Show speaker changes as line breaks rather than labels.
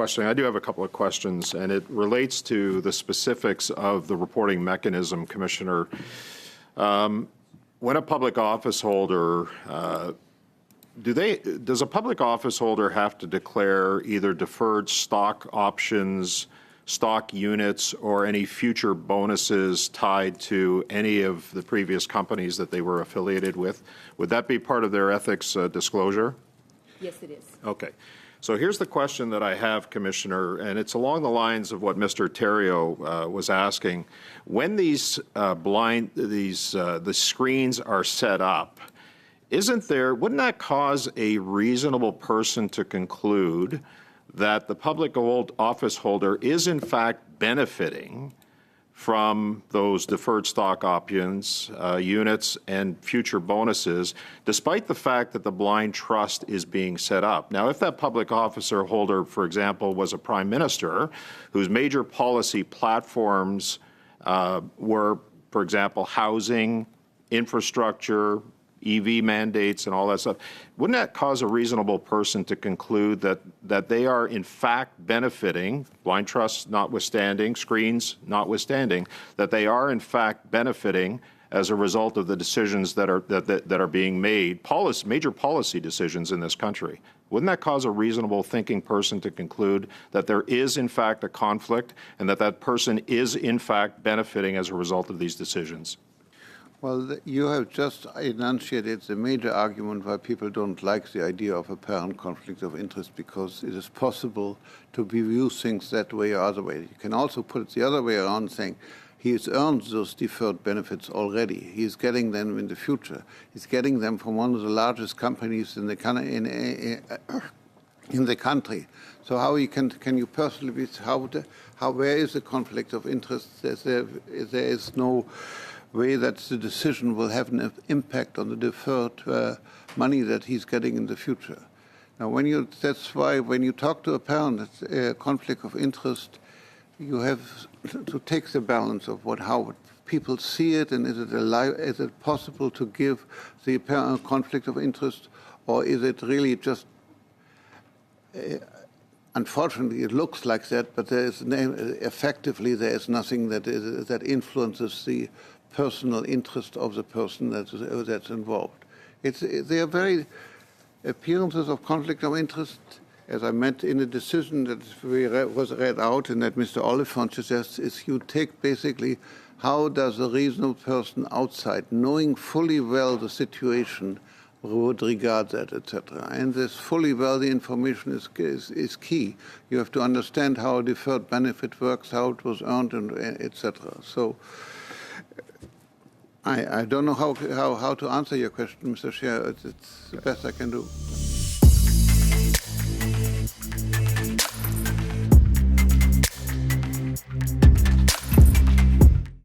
questioning. I do have a couple of questions, and it relates to the specifics of the reporting mechanism, Commissioner. When a public office holder, does a public office holder have to declare either deferred stock options, stock units, or any future bonuses tied to any of the previous companies that they were affiliated with? Would that be part of their ethics disclosure?
Yes, it is.
Okay. So here's the question that I have, Commissioner, and it's along the lines of what Mr. Theriault was asking. When these the screens are set up, wouldn't that cause a reasonable person to conclude that the public office holder is in fact benefiting from those deferred stock options, units, and future bonuses, despite the fact that the blind trust is being set up? Now, if that public officer holder, for example, was a prime minister whose major policy platforms were, for example, housing, infrastructure, EV mandates, and all that stuff, wouldn't that cause a reasonable person to conclude that they are in fact benefiting, blind trust notwithstanding, screens notwithstanding, that they are in fact benefiting as a result of the decisions that are being made, major policy decisions in this country? Wouldn't that cause a reasonable thinking person to conclude that there is in fact a conflict and that person is in fact benefiting as a result of these decisions?
Well, you have just enunciated the major argument why people don't like the idea of apparent conflict of interest, because it is possible to view things that way or other way. You can also put it the other way around, saying he has earned those deferred benefits already. He's getting them in the future. He's getting them from one of the largest companies in the country. So how can you personally be, where is the conflict of interest? There is no way that the decision will have an impact on the deferred money that he's getting in the future. Now, that's why when you talk to a parent, conflict of interest, you have to take the balance of how people see it, and is it possible to give the apparent conflict of interest, or is it really just unfortunately, it looks like that, but effectively there is nothing that influences the personal interest of the person that's involved. They are very appearances of conflict of interest, as I meant in a decision that was read out and that Mr. Oliphant suggests, is you take basically how does a reasonable person outside, knowing fully well the situation, would regard that, etc. And this fully well, the information is key. You have to understand how a deferred benefit works, how it was earned, and etc. So I don't know how to answer your question, Mr. Chair. It's the best I can do.